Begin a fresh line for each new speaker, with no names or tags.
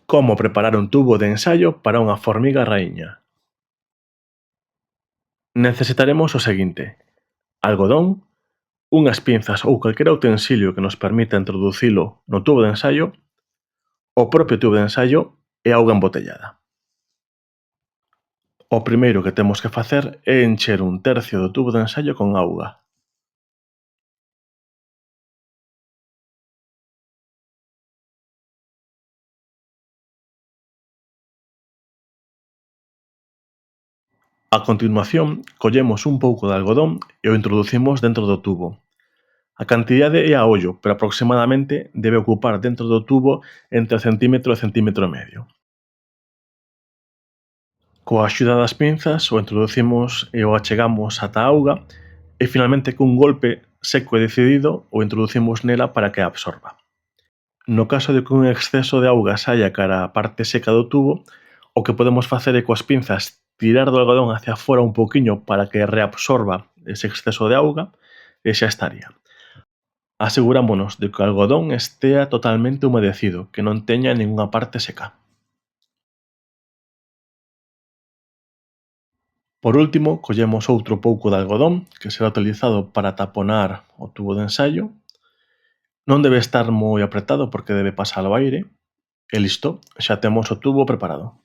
Como preparar un tubo de ensaio para unha formiga raíña. Necesitaremos o seguinte: algodón, unhas pinzas ou calquera utensilio que nos permita introducilo no tubo de ensaio, o propio tubo de ensaio e auga embotellada. O primeiro que temos que facer é encher un tercio do tubo de ensaio con auga. A continuación, collemos un pouco de algodón e o introducimos dentro do tubo. A cantidade é a ollo, pero aproximadamente debe ocupar dentro do tubo entre centímetro e centímetro e medio. Coa axuda das pinzas o introducimos e o achegamos ata a auga e finalmente cun golpe seco e decidido o introducimos nela para que a absorba. No caso de que un exceso de auga saia cara á parte seca do tubo, o que podemos facer é coas pinzas tirar do algodón hacia fora un pouquiño para que reabsorba ese exceso de auga e xa estaría. Asegurámonos de que o algodón estea totalmente humedecido, que non teña ningunha parte seca. Por último, collemos outro pouco de algodón que será utilizado para taponar o tubo de ensaio. Non debe estar moi apretado porque debe pasar o aire e listo, xa temos o tubo preparado.